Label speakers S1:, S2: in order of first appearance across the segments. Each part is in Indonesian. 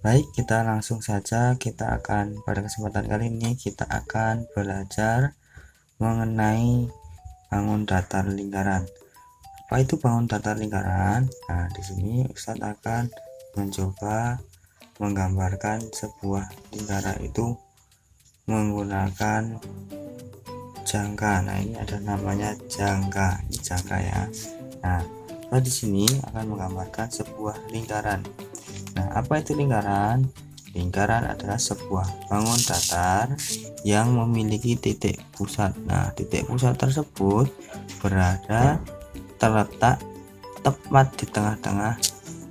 S1: Baik, kita langsung saja pada kesempatan kali ini kita akan belajar mengenai bangun datar lingkaran. Apa itu bangun datar lingkaran? Nah, di sini Ustadz akan mencoba menggambarkan sebuah lingkaran itu menggunakan jangka. Nah, ini ada namanya jangka. Ini jangka ya. Nah, di sini akan menggambarkan sebuah lingkaran. Nah, apa itu lingkaran? Lingkaran adalah sebuah bangun datar yang memiliki titik pusat. Nah, titik pusat tersebut terletak tepat di tengah-tengah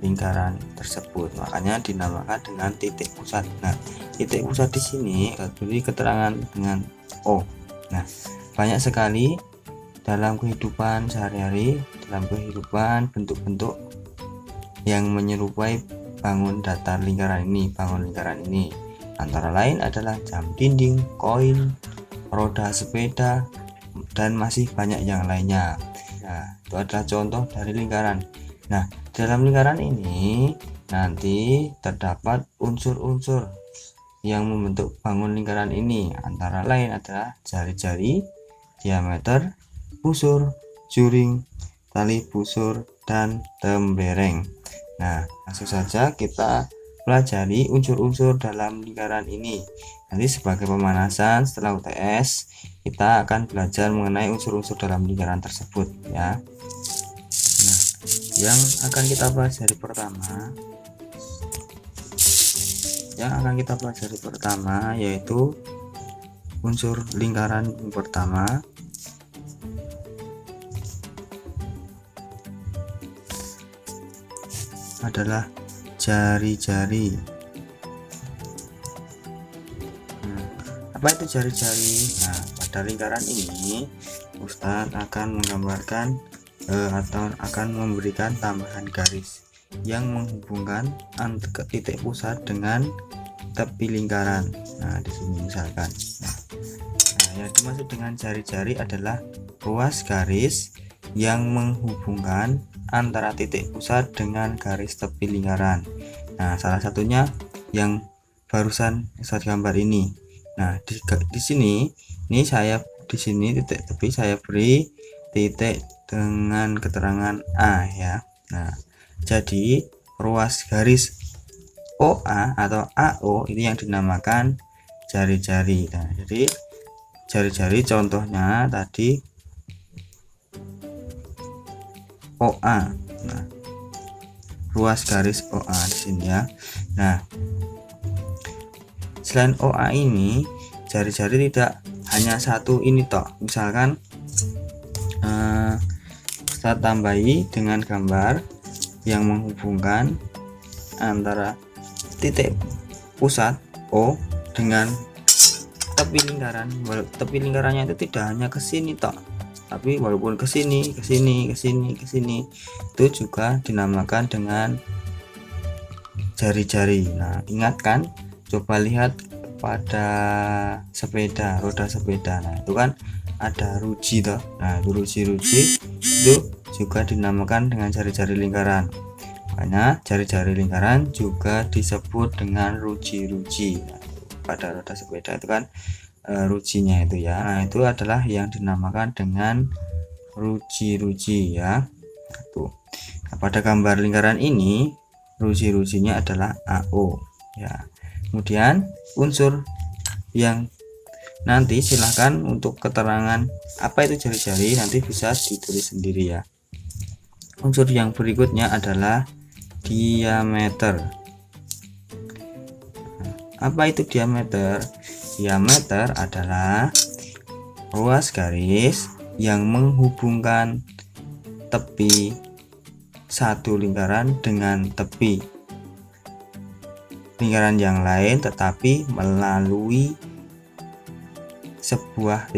S1: lingkaran tersebut. Makanya dinamakan dengan titik pusat. Nah, titik pusat di sini diberi keterangan dengan O. Nah, banyak sekali dalam kehidupan sehari-hari, dalam kehidupan bentuk-bentuk yang menyerupai bangun datar lingkaran ini, antara lain adalah jam dinding, koin, roda sepeda, dan masih banyak yang lainnya. Nah, itu adalah contoh dari lingkaran. Nah, dalam lingkaran ini nanti terdapat unsur-unsur yang membentuk bangun lingkaran ini, antara lain adalah jari-jari, diameter, busur, juring, tali busur, dan tembereng. Nah, langsung saja kita pelajari unsur-unsur dalam lingkaran ini. Nanti sebagai pemanasan setelah UTS, kita akan belajar mengenai unsur-unsur dalam lingkaran tersebut ya. Nah, yang akan kita pelajari pertama yaitu unsur lingkaran yang pertama adalah jari-jari. Apa itu jari-jari? Nah, pada lingkaran ini Ustadz akan menggambarkan atau akan memberikan tambahan garis yang menghubungkan titik pusat dengan tepi lingkaran. Nah, di sini misalkan. Nah, yang dimaksud dengan jari-jari adalah ruas garis yang menghubungkan antara titik pusat dengan garis tepi lingkaran. Nah, salah satunya yang barusan saya gambar ini. Nah, di sini titik tepi saya beri titik dengan keterangan A ya. Nah, jadi ruas garis OA atau AO ini yang dinamakan jari-jari. Nah, jadi jari-jari contohnya tadi OA. Nah, ruas garis OA di sini ya. Nah, selain OA ini, jari-jari tidak hanya satu ini toh. Misalkan kita tambahi dengan gambar yang menghubungkan antara titik pusat O dengan tepi lingkaran. Tepi lingkarannya itu tidak hanya ke sini toh, tapi walaupun ke sini itu juga dinamakan dengan jari-jari. Nah, ingatkan, coba lihat pada roda sepeda. Nah, itu kan ada ruji toh. Nah, itu ruji itu juga dinamakan dengan jari-jari lingkaran. Makanya jari-jari lingkaran juga disebut dengan ruji-ruji. Nah, pada roda sepeda itu kan rujinya itu ya. Nah, itu adalah yang dinamakan dengan ruji-ruji ya. Tuh. Nah, pada gambar lingkaran ini ruji-rujinya adalah AO ya. Kemudian unsur yang nanti silahkan untuk keterangan apa itu jari-jari nanti bisa ditulis sendiri ya. Unsur yang berikutnya adalah diameter. Apa itu diameter? Diameter adalah ruas garis yang menghubungkan tepi satu lingkaran dengan tepi lingkaran yang lain, tetapi melalui sebuah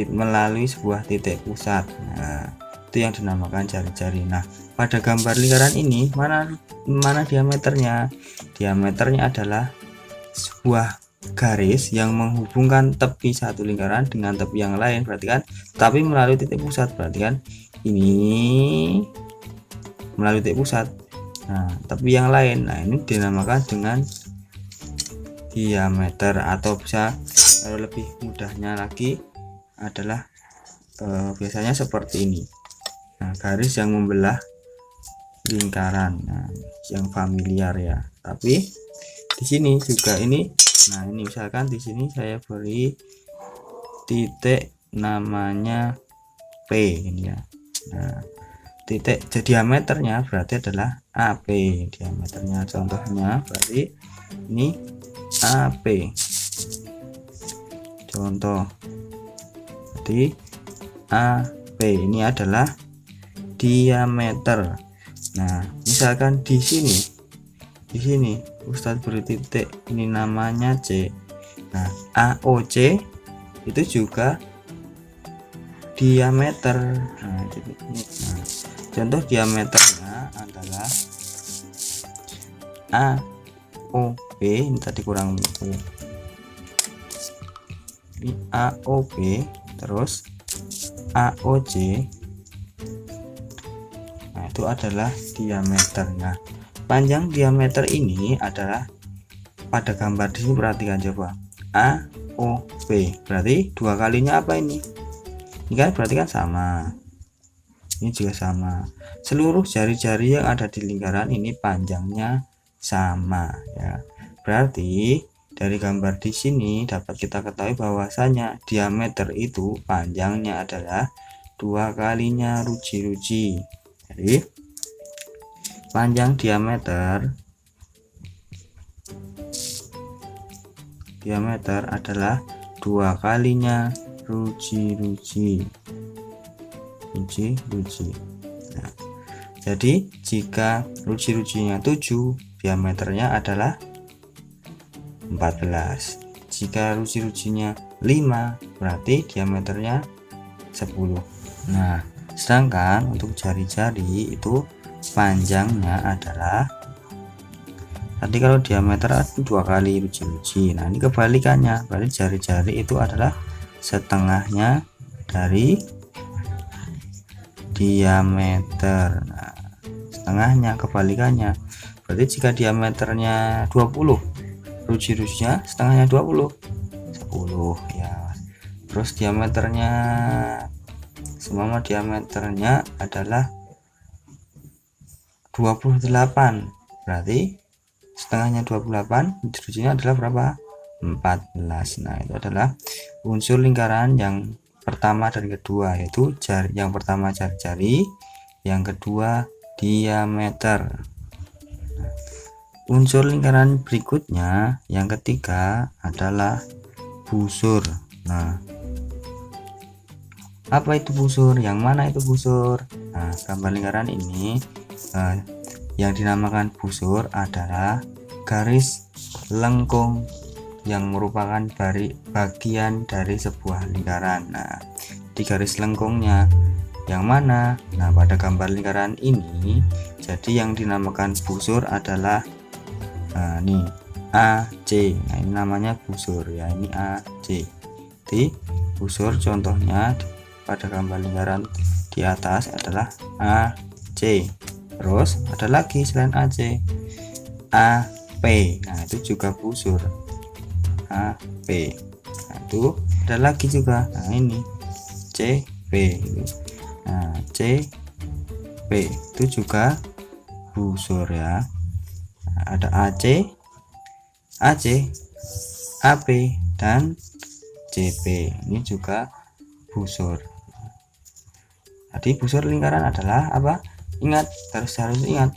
S1: titik pusat. Nah, itu yang dinamakan jari-jari. Nah, pada gambar lingkaran ini mana diameternya? Diameternya adalah sebuah garis yang menghubungkan tepi satu lingkaran dengan tepi yang lain, berarti kan, tapi melalui titik pusat, berarti kan ini melalui titik pusat. Nah, tepi yang lain, nah ini dinamakan dengan diameter, atau bisa lebih mudahnya lagi adalah biasanya seperti ini. Nah, garis yang membelah lingkaran, nah, yang familiar ya. Tapi di sini juga ini, nah ini misalkan di sini saya beri titik namanya P ini ya. Nah, titik diameternya berarti adalah AP, diameternya contohnya berarti ini AP, contoh. Jadi AP ini adalah diameter. Nah, misalkan di sini Ustadz beri titik ini namanya C. Nah, AOC itu juga diameter. Nah, contoh diameternya adalah AOB, ini tadi kurang U. Ini AOB, terus AOC. Nah, itu adalah diameternya. Panjang diameter ini adalah pada gambar di sini, perhatikan coba. AOB berarti dua kalinya apa ini? Ini kan berarti kan sama. Ini juga sama. Seluruh jari-jari yang ada di lingkaran ini panjangnya sama ya. Berarti dari gambar di sini dapat kita ketahui bahwasanya diameter itu panjangnya adalah dua kalinya ruji-ruji. Jadi panjang diameter adalah dua kalinya ruji-ruji. Nah, jadi jika ruji-rujinya 7, diameternya adalah 14. Jika ruji-rujinya 5, berarti diameternya 10. Nah, sedangkan untuk jari-jari itu panjangnya adalah, tadi kalau diameter dua kali ruji-ruji, nah ini kebalikannya, berarti jari-jari itu adalah setengahnya dari diameter. Nah, setengahnya, kebalikannya. Berarti jika diameternya 20, ruji-rujinya setengahnya 10 ya. Terus diameternya semua diameternya adalah 28, berarti setengahnya 28, ruji-rujinya adalah berapa? 14. Nah, itu adalah unsur lingkaran yang pertama dan kedua, yaitu yang pertama jari-jari, yang kedua diameter. Nah, unsur lingkaran berikutnya yang ketiga adalah busur. Nah, apa itu busur? Yang mana itu busur? Nah, gambar lingkaran ini yang dinamakan busur adalah garis lengkung yang merupakan bagian dari sebuah lingkaran. Nah, di garis lengkungnya yang mana? Nah, pada gambar lingkaran ini, jadi yang dinamakan busur adalah nih AC. Nah, ini namanya busur ya, ini AC. Jadi busur contohnya pada gambar lingkaran di atas adalah AC. Terus ada lagi selain AC, AP. Nah, itu juga busur. AP. Nah, itu ada lagi juga. Nah, ini CP. Nah, CP itu juga busur ya. Nah, ada AC, AP, dan CP. Ini juga busur. Tadi busur lingkaran adalah apa? Ingat, harus ingat.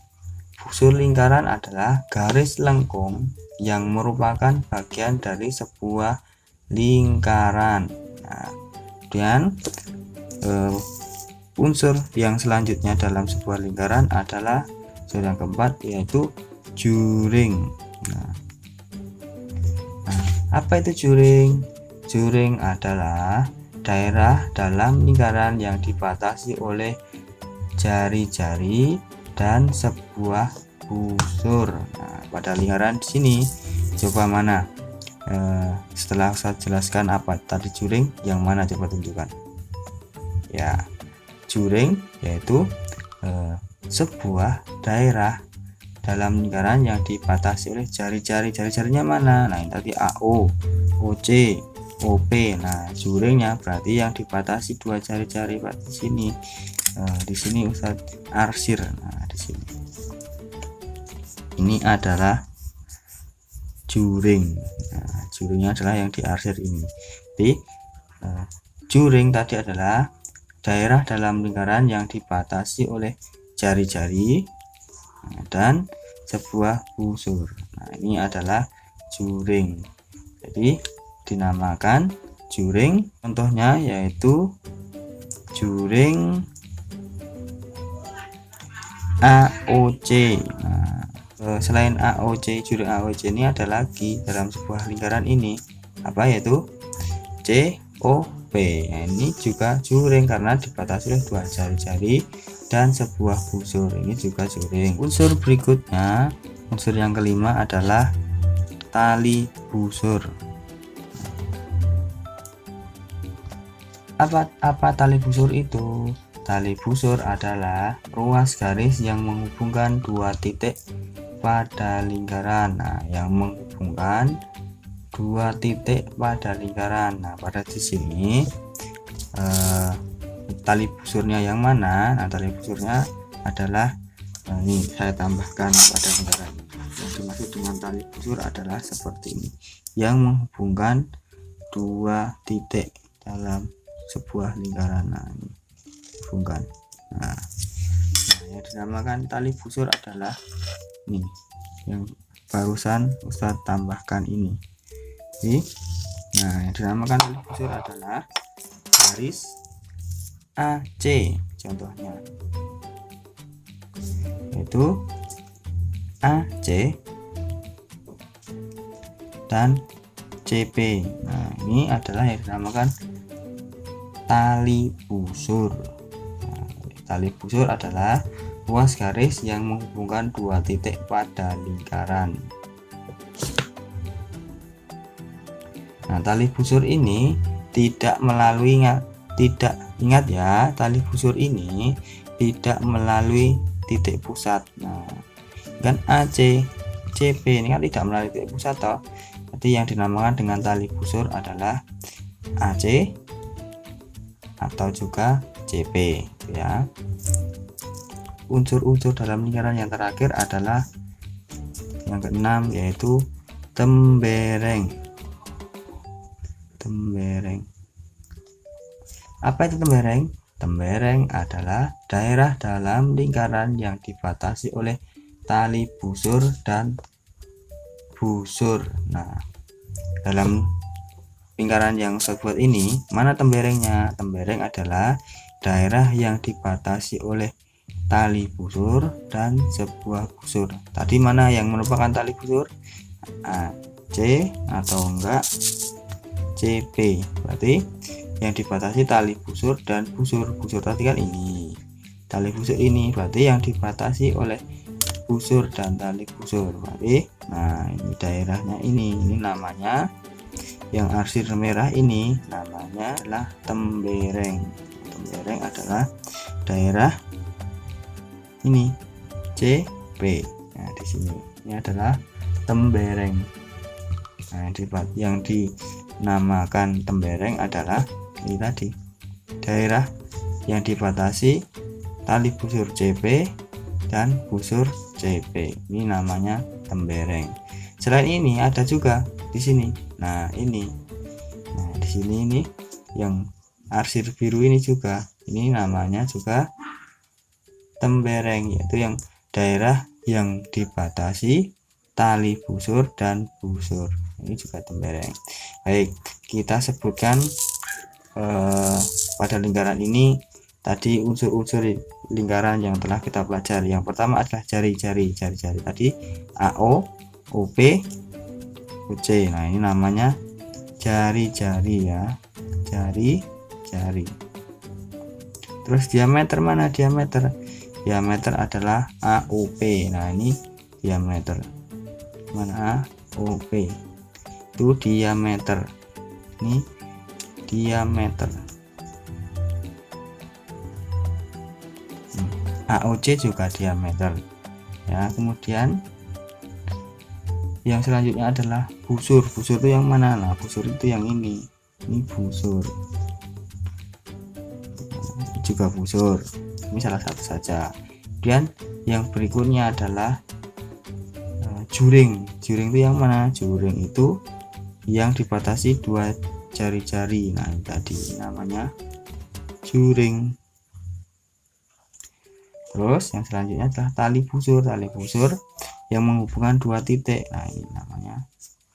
S1: Busur lingkaran adalah garis lengkung yang merupakan bagian dari sebuah lingkaran. Nah, kemudian unsur yang selanjutnya dalam sebuah lingkaran adalah unsur yang keempat, yaitu juring. Nah, apa itu juring? Juring adalah daerah dalam lingkaran yang dibatasi oleh jari-jari dan sebuah busur. Nah, pada lingkaran di sini coba mana? Setelah saya jelaskan apa tadi juring, yang mana coba tunjukkan? Ya, juring yaitu sebuah daerah dalam lingkaran yang dibatasi oleh jari-jari. Jari-jarinya mana? Nah, ini tadi AO, OC, OP. Nah, juringnya berarti yang dibatasi dua jari-jari di sini. Di sini Ustadz arsir. Nah, di sini. Ini adalah juring. Nah, juringnya adalah yang diarsir ini. Jadi juring tadi adalah daerah dalam lingkaran yang dibatasi oleh jari-jari dan sebuah busur. Nah, ini adalah juring. Jadi dinamakan juring. Contohnya yaitu juring AOC. Nah, selain AOC, juring AOC ini ada lagi dalam sebuah lingkaran ini, apa yaitu COP. Nah, ini juga juring karena dibatasi oleh dua jari-jari dan sebuah busur. Ini juga juring. Unsur berikutnya, unsur yang kelima adalah tali busur. Apa tali busur itu? Tali busur adalah ruas garis yang menghubungkan dua titik pada lingkaran. Nah, yang menghubungkan dua titik pada lingkaran. Nah, pada di sini tali busurnya yang mana? Nah, tali busurnya adalah ini saya tambahkan pada lingkaran. Yang dimaksud dengan tali busur adalah seperti ini, yang menghubungkan dua titik dalam sebuah lingkaran. Nah, ini hubungkan. Nah, yang dinamakan tali busur adalah ini yang barusan Ustadz tambahkan ini. Nah, yang dinamakan tali busur adalah garis AC. Contohnya yaitu AC dan CP. Nah, ini adalah yang dinamakan tali busur. Nah, tali busur adalah ruas garis yang menghubungkan dua titik pada lingkaran. Nah, tali busur ini tidak melalui ingat ya, tali busur ini tidak melalui titik pusat. Nah, kan AC, CP ini kan tidak melalui titik pusat toh. Jadi yang dinamakan dengan tali busur adalah AC atau juga CP ya. Unsur-unsur dalam lingkaran yang terakhir adalah yang keenam, yaitu tembereng. Tembereng. Apa itu tembereng? Tembereng adalah daerah dalam lingkaran yang dibatasi oleh tali busur dan busur. Nah, dalam lingkaran yang saya buat ini, mana temberengnya? Tembereng adalah daerah yang dibatasi oleh tali busur dan sebuah busur. Tadi mana yang merupakan tali busur? AC atau enggak CP. Berarti yang dibatasi tali busur dan busur. Busur tadi kan ini, tali busur ini, berarti yang dibatasi oleh busur dan tali busur. Berarti nah, ini daerahnya ini namanya, yang arsir merah ini namanya adalah tembereng. Tembereng adalah daerah ini CP. Nah, di sini ini adalah tembereng. Nah, yang dinamakan tembereng adalah ini tadi, daerah yang dibatasi tali busur CP dan busur CP. Ini namanya tembereng. Selain ini ada juga di sini. Nah, ini. Nah, di sini ini yang arsir biru ini juga. Ini namanya juga tembereng, yaitu yang daerah yang dibatasi tali busur dan busur. Ini juga tembereng. Baik, kita sebutkan pada lingkaran ini tadi unsur-unsur lingkaran yang telah kita pelajari. Yang pertama adalah jari-jari tadi, AO, OP, OC. Nah, ini namanya jari-jari ya, jari-jari. Terus diameter mana? Diameter adalah AOP. Nah, ini diameter. Mana AOP? Itu diameter. Ini diameter. AOC juga diameter. ya. Kemudian yang selanjutnya adalah busur. Busur itu yang mana? Nah, busur itu yang ini busur, juga busur, ini salah satu saja. Kemudian yang berikutnya adalah juring. Juring itu yang mana? Juring itu yang dibatasi dua jari-jari. Nah, ini tadi namanya juring. Terus yang selanjutnya adalah tali busur. Tali busur yang menghubungkan dua titik. Nah, ini namanya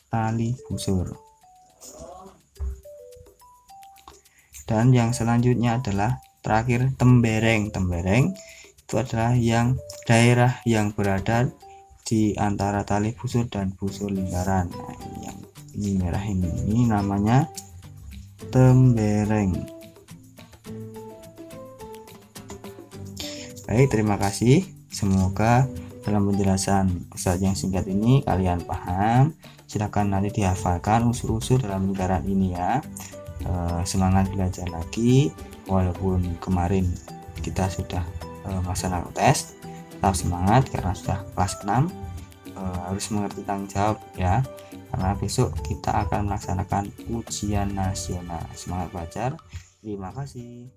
S1: tali busur. Dan yang selanjutnya adalah terakhir tembereng. Tembereng itu adalah yang daerah yang berada di antara tali busur dan busur lingkaran. Nah, ini yang ini merah ini namanya tembereng. Baik, terima kasih. Semoga dalam penjelasan Ustadz yang singkat ini kalian paham. Silakan nanti dihafalkan unsur-unsur dalam lingkaran ini ya. Semangat belajar lagi, walaupun kemarin kita sudah melaksanakan tes. Tetap semangat karena sudah kelas 6, harus mengerti tanggung jawab ya, karena besok kita akan melaksanakan ujian nasional. Semangat belajar, terima kasih.